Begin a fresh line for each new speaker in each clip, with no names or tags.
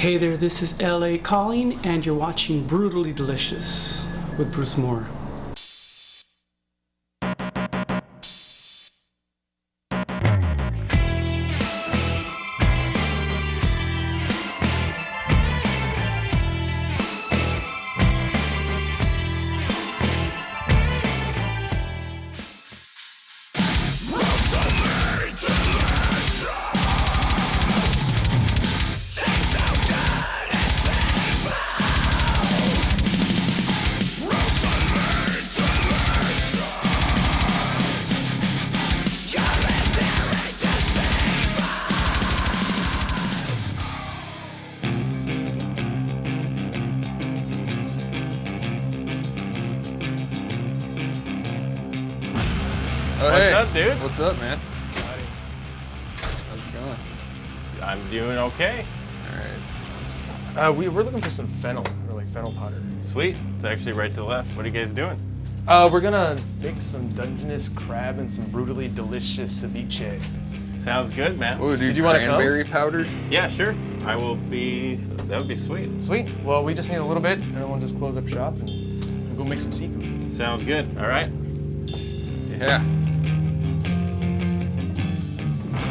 Hey there, this is LA Calling, and you're watching Brutally Delicious with Bruce Moore.
Oh,
What's
hey.
up, dude?
What's up, man? How's it going?
I'm doing okay.
All right.
We're looking for some fennel, or like fennel powder.
Sweet. It's actually right to the left. What are you guys doing?
We're gonna make some Dungeness crab and some brutally delicious ceviche.
Sounds good, man.
Oh, dude,
Did you wanna come?
cranberry powder?
Yeah, sure. I will be. That would be sweet.
Sweet. Well, we just need a little bit, and then we'll just close up shop and we'll go make some seafood.
Sounds good. All right.
Yeah.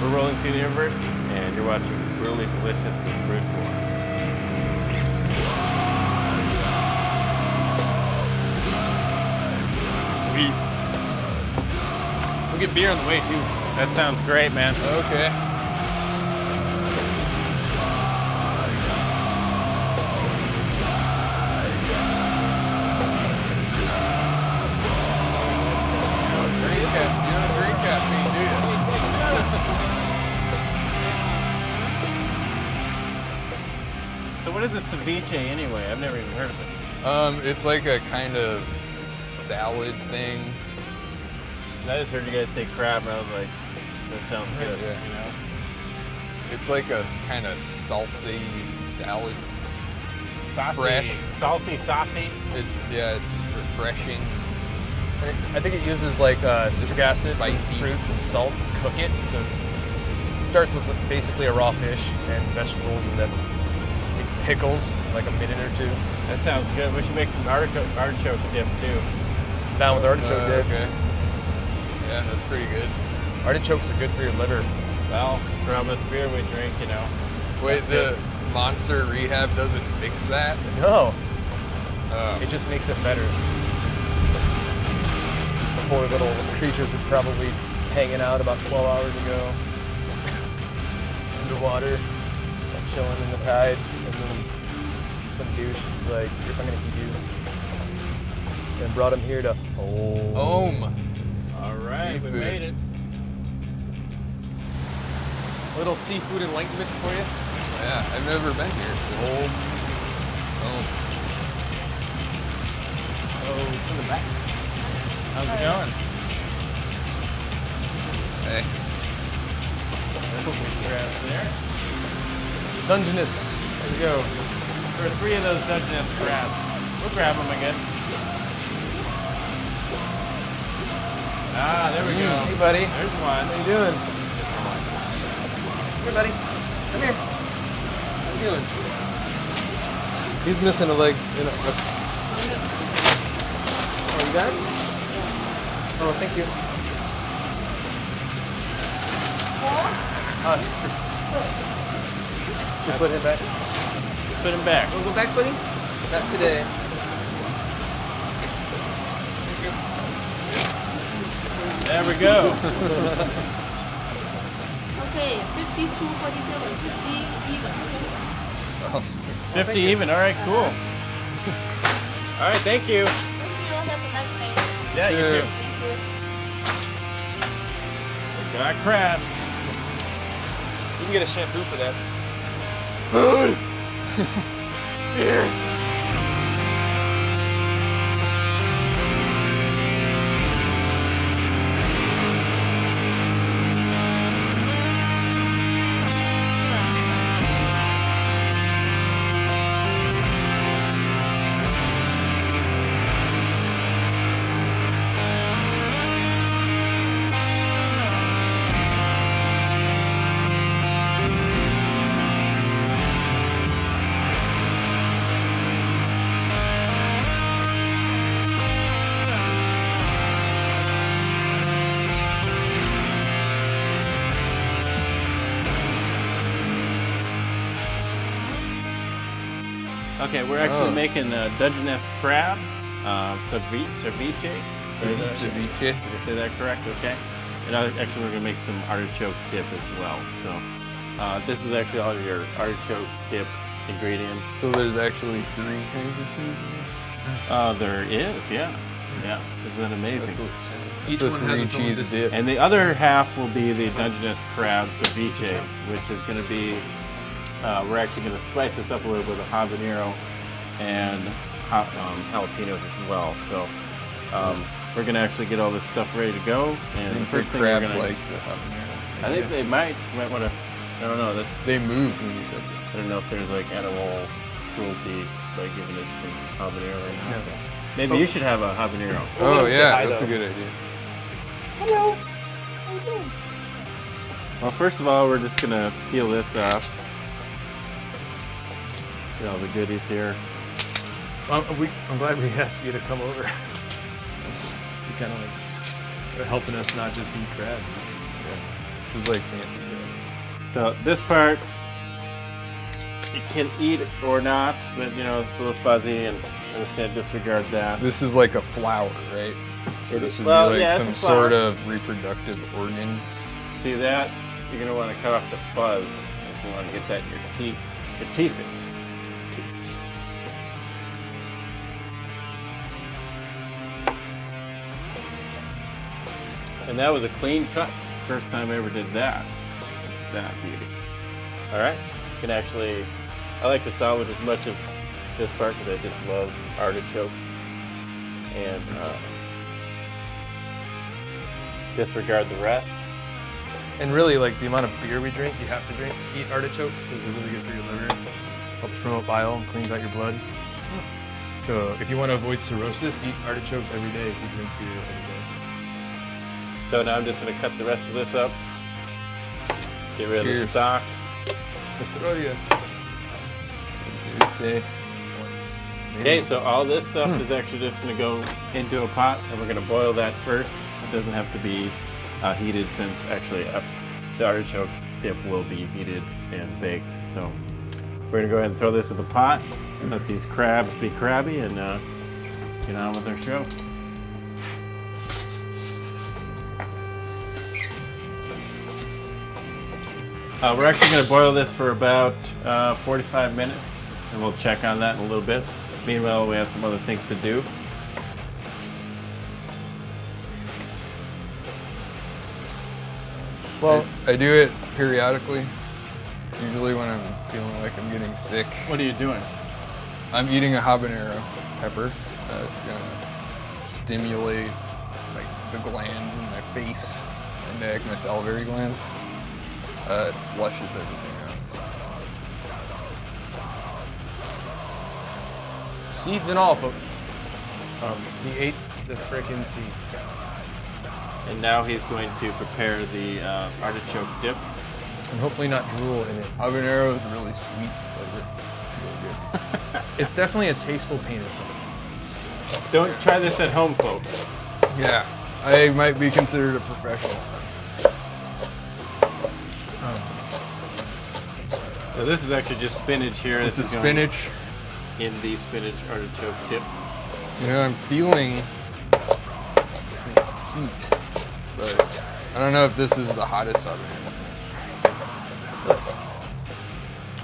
We're rolling through the universe, and you're watching Brutally Delicious with Bruce Moore.
Sweet. We'll get beer on the way too.
That sounds great, man.
Okay. You don't drink caffeine, do you?
So what is a ceviche anyway? I've never even heard of it.
It's like a kind of salad thing.
And I just heard you guys say crab, and I was like, that sounds good.
Yeah.
You know?
It's like a kind of salty salad.
Saucy.
Fresh.
Saucy.
Yeah, it's refreshing.
I think it uses like citric acid, from
Spicy.
fruits, and salt to cook it. So it starts with basically a raw fish and vegetables, and then it pickles like a minute or two.
That sounds good. We should make some artichoke dip too.
Down with artichoke dip.
Okay. Yeah, that's pretty good.
Artichokes are good for your liver.
Well, for how much beer we drink, you know.
Wait,
That's
the
good.
Monster Rehab doesn't fix that?
No,
Oh.
it just makes it better. These poor little creatures were probably just hanging out about 12 hours ago. Underwater, and chilling in the tide, and then some douche was like, "I'm gonna eat you." And brought him here to
Om.
All right, we
Seafood.
made it.
a little seafood enlightenment for you.
Yeah, I've never been here. Om.
So it's in the back.
How's it going?
Hey.
Grabs there.
Dungeness. There we go.
There are 3 of those Dungeness crabs. We'll grab them, I guess. Ah, there we go.
Hey, buddy.
There's one.
How you doing? Here, buddy. Come here. How you doing? He's missing a leg. Oh, you got it? Oh, thank you. Should put him back.
Put him back.
Wanna go back, buddy? Not today.
There we go.
Okay, 52.47, 50 even.
Oh,
50 even. All right, cool. All right, thank you.
Thank you, have a nice day.
Yeah, you
Yeah.
too. We got crabs.
You can get a shampoo for that.
Food. Beer. Okay, we're actually making Dungeness crab, ceviche.
Ceviche.
Did I say that correct? Okay. And actually, we're gonna make some artichoke dip as well. So this is actually all your artichoke dip ingredients.
So there's actually 3 kinds of cheese in this?
There is, yeah. Yeah, isn't that amazing?
Each one has its own
dip.
And the other half will be the Dungeness crab ceviche, which is going to be, we're actually going to spice this up a little bit with habanero and jalapenos as well. So we're going to actually get all this stuff ready to go. And the first thing we're going to
like the habanero.
I think they might want to. I don't know.
They moved when you said that.
I don't know if there's like animal cruelty by giving it some habanero right now.
Yeah.
Maybe you should have a habanero.
Oh yeah,
hi,
that's
though.
a good idea.
Hello.
Well, first of all, we're just gonna peel this off. Get all the goodies here.
I'm glad we asked you to come over. You kind of like are helping us not just eat crab.
Yeah. This is like fancy bread.
So this part, you can eat it or not, but you know, it's a little fuzzy and I'm just gonna disregard that.
This is like a flower, right? So this would
Well,
be like
yeah, it's
some
a flower.
sort of reproductive organs.
See that? You're gonna wanna cut off the fuzz. So you wanna get that in your teeth. Your teethus. Teethus. And that was a clean cut. First time I ever did that. That beauty. All right, you can actually, I like to salvage as much of this part because I just love artichokes. And disregard the rest.
And really, like the amount of beer we drink, you have to eat artichoke because they're really good for your liver. Helps promote bile, cleans out your blood. So if you want to avoid cirrhosis, eat artichokes every day if you drink beer every day.
So now I'm just gonna cut the rest of this up. Get rid of the
Cheers.
stock.
Australia.
Okay.
Okay, so all this stuff is actually just gonna go into a pot and we're gonna boil that first. It doesn't have to be heated since actually the artichoke dip will be heated and baked. So we're gonna go ahead and throw this in the pot, let these crabs be crabby and get on with our show. We're actually going to boil this for about 45 minutes, and we'll check on that in a little bit. Meanwhile, we have some other things to do.
Well, I do it periodically. Usually when I'm feeling like I'm getting sick.
What are you doing?
I'm eating a habanero pepper. It's gonna stimulate like the glands in my face and my salivary glands. It flushes everything out.
Seeds and all, folks. He ate the frickin' seeds.
And now he's going to prepare the artichoke dip.
And hopefully not drool in it.
Habanero is really sweet flavor. Really good.
It's definitely a tasteful penis.
Don't try this at home, folks.
Yeah, I might be considered a professional.
So this is actually just spinach here.
This is
going
spinach.
in the spinach artichoke dip.
You know, I'm feeling heat, but I don't know if this is the hottest habanero.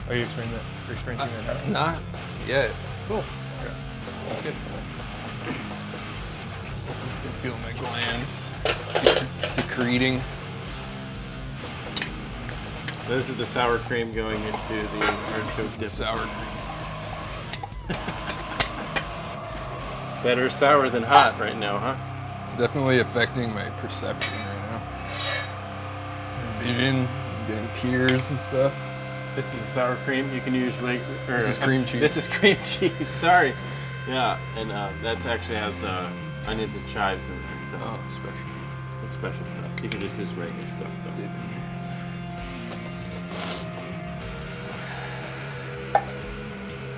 Are you experiencing that now?
Not yet.
Cool.
Yeah.
That's good.
I can feel my glands secreting.
This is the sour cream going into the artichoke dip.
Sour cream.
Better sour than hot right now, huh?
It's definitely affecting my perception right now. Vision, getting tears and stuff.
This is sour cream. You can use
This is cream cheese.
This is cream cheese. Sorry. Yeah, and that actually has onions and chives in there, so
Oh, special.
it's special stuff. You can just use regular stuff though.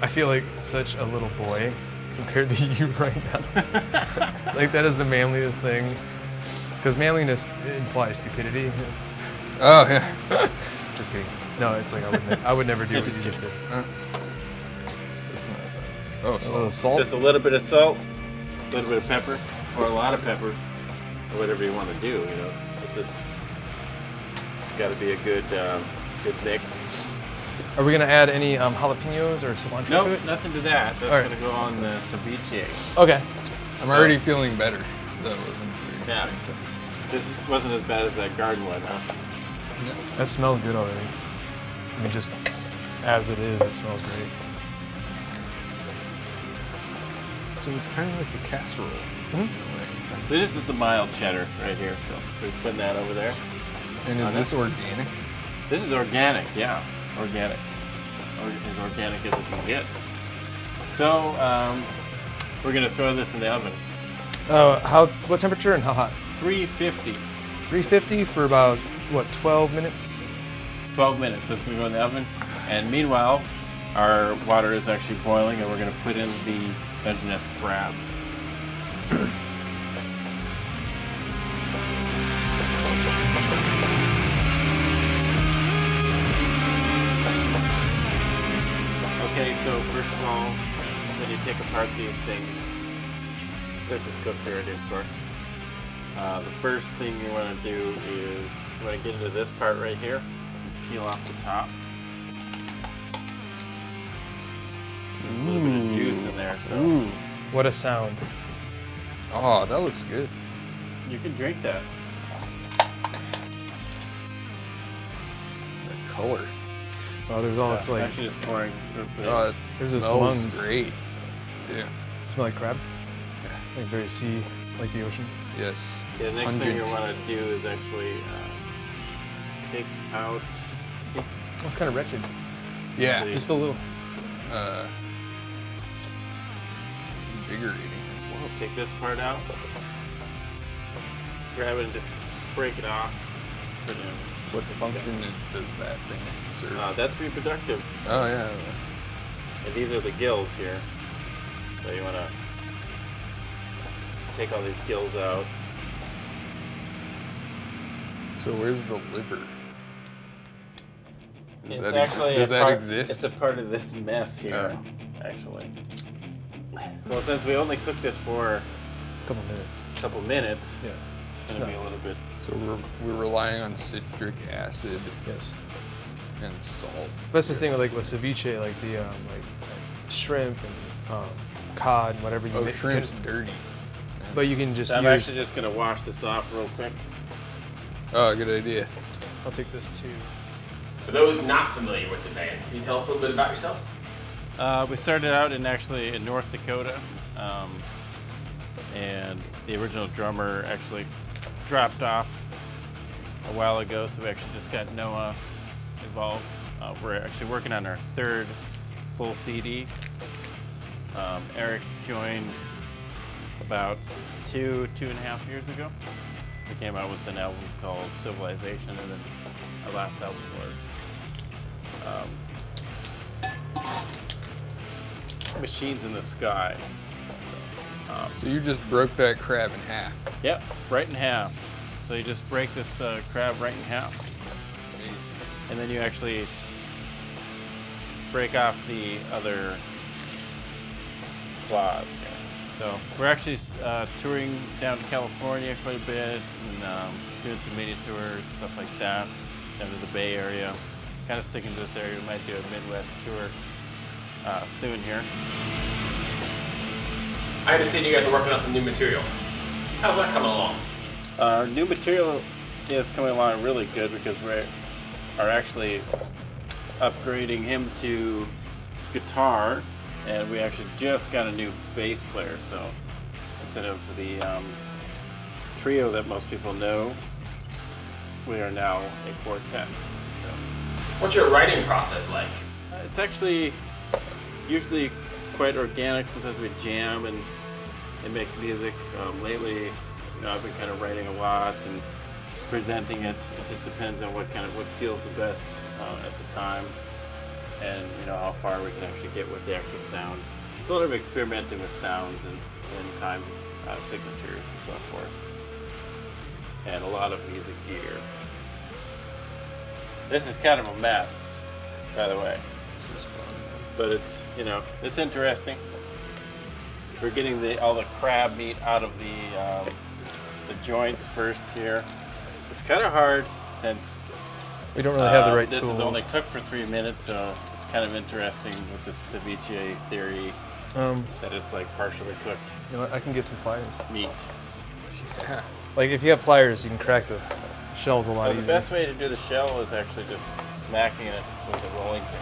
I feel like such a little boy compared to you right now. Like that is the manliest thing. Because manliness implies stupidity.
Oh, yeah.
Just kidding. No, it's like I would never do what
just
you just did.
Huh? It's not bad. Oh,
A little
salt.
salt.
Just a little bit of salt, a little bit of pepper, or a lot of pepper, or whatever you want to do. You know, it's just got to be a good mix.
Are we gonna add any jalapenos or cilantro to
Nope,
it?
nothing to that. That's
All right.
gonna go on the ceviche.
Okay.
I'm already feeling better. That wasn't weird.
Yeah. This wasn't as bad as that garden one, huh?
That smells good already. I mean, just as it is, it smells great.
So it's kind of like a casserole.
So this is the mild cheddar right here. So we're just putting that over there.
And is this organic?
This is organic, yeah, organic, or as organic as it can get. So we're gonna throw this in the oven.
What temperature and how hot?
350,
350 for about, what, 12 minutes?
12 minutes. This is gonna go in the oven. And meanwhile, our water is actually boiling, and we're gonna put in the Dungeness crabs. Okay, so first of all, when you take apart these things, this is cooked already, of course. The first thing you want to do is you want to get into this part right here, peel off the top. There's a little bit of juice in there, so
What a sound.
Oh, that looks good.
you can drink that.
The color.
Oh, there's all, it's like,
Actually, just pouring.
Oh, it
There's this
smells
lungs.
great. Yeah.
smell like crab. Like very sea, like the ocean.
Yes.
The next thing you
Pungent.
want to do is actually take out.
Oh, it's kind of wretched.
Yeah.
See.
Just a little.
Invigorating. Whoa.
Take this part out. Grab it and just break it off. Put it in.
What function does that thing serve?
That's reproductive.
Oh yeah.
And these are the gills here. So you want to take all these gills out.
So where's the liver? Does
It's
that
actually
does
a
that
part,
exist?
It's a part of this mess here, actually. Well, since we only cooked this for
A couple minutes.
a couple minutes,
Yeah.
it's going to be a little bit.
So we're relying on citric acid
Yes.
and salt.
That's the thing with like with ceviche, like the like shrimp and cod and whatever you
Oh,
make.
shrimp's dirty.
But you can just
So I'm
use.
actually just going to wash this off real quick.
Oh, good idea.
I'll take this too.
For those not familiar with the band, can you tell us a little bit about yourselves?
We started out in North Dakota, and the original drummer actually dropped off a while ago, so we actually just got Noah involved. We're actually working on our third full CD. Eric joined about 2.5 years ago. We came out with an album called Civilization, and then our last album was Machines in the Sky.
So you just broke that crab in half.
Yep, right in half. So you just break this crab right in half, and then you actually break off the other claws. So we're actually touring down to California quite a bit, and doing some media tours, stuff like that, down to the Bay Area. Kind of sticking to this area. We might do a Midwest tour soon here.
I understand you guys are working on some new material. How's that coming along?
Our new material is coming along really good because we are actually upgrading him to guitar, and we actually just got a new bass player. So instead of the trio that most people know, we are now a quartet. So
What's your writing process like?
it's actually usually quite organic. Sometimes we jam and make music. Lately, I've been kind of writing a lot and presenting it. It just depends on what feels the best at the time, and how far we can actually get with the actual sound. It's a lot of experimenting with sounds and time signatures and so forth, and a lot of music gear. This is kind of a mess, by the way. but it's, you know, it's interesting. We're getting all the crab meat out of the joints first here. It's kind of hard since
We don't really have the right
this
tools.
is only cooked for 3 minutes, so it's kind of interesting with the ceviche theory that it's like partially cooked
You know what, I can get some pliers.
meat.
Like if you have pliers, you can crack the shells a lot
Well, the
easier.
best way to do the shell is actually just smacking it with a rolling pin.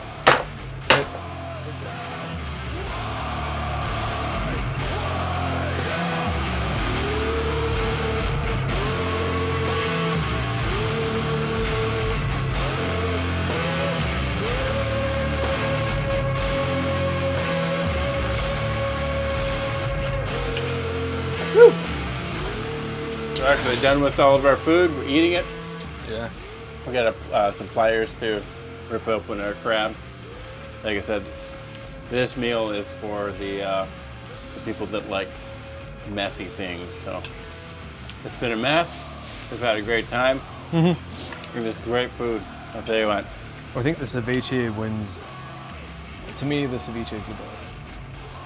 We're actually done with all of our food. We're eating it.
Yeah.
We got some pliers to rip open our crab. Like I said, this meal is for the people that like messy things. So it's been a mess. We've had a great time. And it's great food. I'll tell you what.
I think the ceviche wins. To me, the ceviche is the best.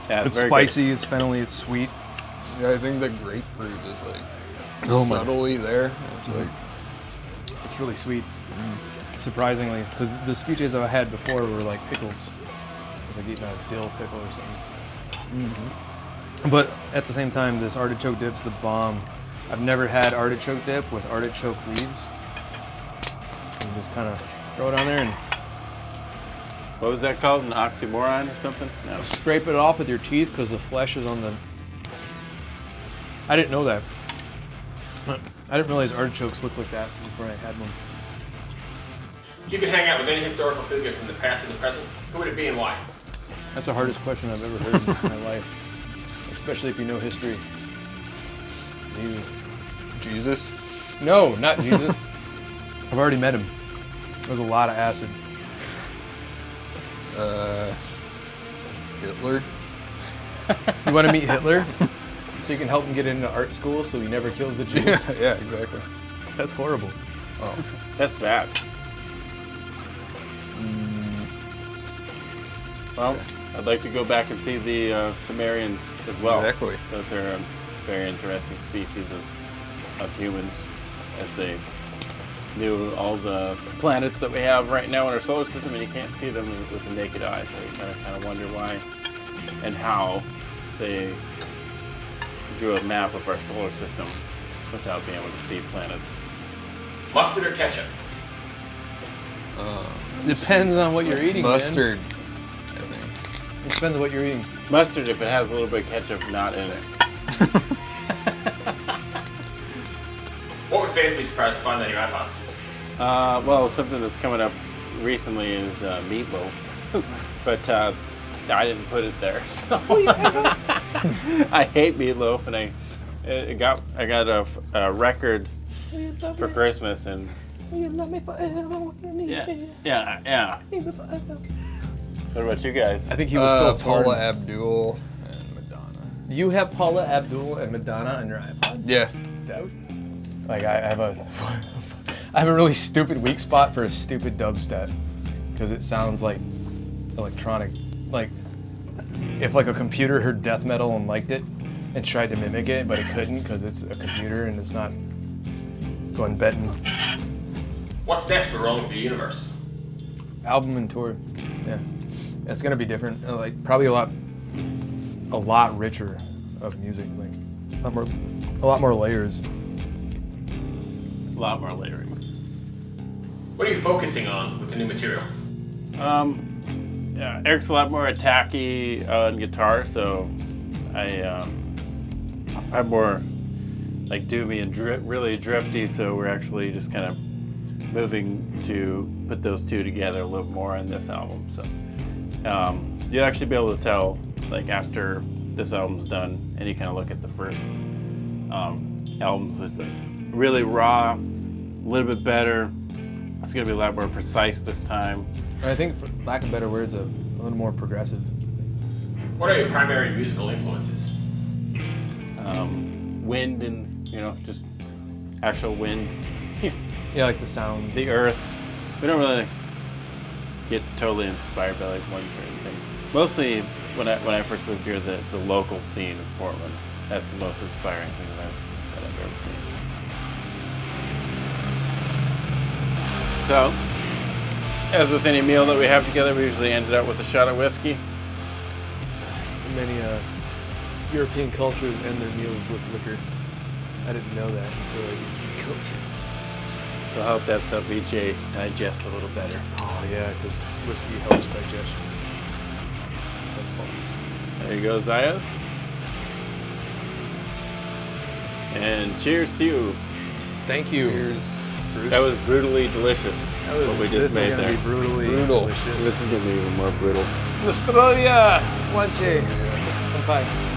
Yeah,
It's
very
spicy, it's fennelly, it's sweet.
Yeah, I think the grapefruit is like
Oh my.
subtly there. It's like
It's really sweet, surprisingly, because the ceviches I had before were like pickles. It's like eating a dill pickle or something. But at the same time, this artichoke dip's the bomb. I've never had artichoke dip with artichoke leaves. You just kind of throw it on there and
What was that called? An oxymoron or something? No.
scrape it off with your teeth because the flesh is on the. I didn't know that. I didn't realize artichokes looked like that before I had one.
If you could hang out with any historical figure from the past or the present, who would it be and why?
That's the hardest question I've ever heard in my life, especially if you know history. You.
Jesus.
No, not Jesus. I've already met him. There was a lot of acid.
Hitler.
You want to meet Hitler? So you can help him get into art school so he never kills the Jews?
Yeah, exactly.
That's horrible.
Oh.
That's bad. Well, I'd like to go back and see the Sumerians as well.
Exactly.
Those are a very interesting species of humans, as they knew all the planets that we have right now in our solar system, and you can't see them with the naked eye, so you kind of wonder why and how they drew a map of our solar system without being able to see planets.
Mustard or ketchup?
Depends on what you're eating,
Mustard.
man. It depends on what you're eating.
Mustard if it has a little bit of ketchup not in it.
What would fans be surprised to find on your iPods?
Well, something that's coming up recently is meatloaf, but I didn't put it there. So I hate meatloaf, and I got a record for Christmas, and yeah. What about you guys?
I think he was still torn.
Paula Abdul and Madonna.
You have Paula Abdul and Madonna on your iPod?
Yeah.
Doubt. Like I have a really stupid weak spot for a stupid dubstep because it sounds like electronic. Like if like a computer heard death metal and liked it and tried to mimic it, but it couldn't because it's a computer and it's not going betting.
What's next for Rolling Through the Universe?
Album and tour. Yeah, it's gonna be different. Like probably a lot richer of music. Like a lot more layers.
A lot more layering.
What are you focusing on with the new material?
Yeah, Eric's a lot more attacky on guitar, so I'm more like doomy and really drifty. So we're actually just kind of moving to put those two together a little more on this album. So you'll actually be able to tell, like after this album's done, and you kind of look at the first albums, it's like really raw, a little bit better. It's gonna be a lot more precise this time.
I think, for lack of better words, a little more progressive.
What are your primary musical influences?
Wind and just actual wind.
Yeah, like the sound.
The earth. We don't really get totally inspired by like one certain thing. Mostly when I first moved here, the local scene of Portland. That's the most inspiring thing that I've ever seen. So, as with any meal that we have together, we usually end it up with a shot of whiskey.
Many European cultures end their meals with liquor. I didn't know that until I did culture.
So I hope that ceviche digests a little better.
Oh yeah, because whiskey helps digestion. It's like false.
There you go, Zayas. And cheers to you.
Thank you.
Cheers.
Bruce.
That was brutally delicious. What we just made
This is
there.
gonna be brutally
Brutal.
delicious.
This is gonna be even more brutal.
Nostrovia, slanche. Kampai.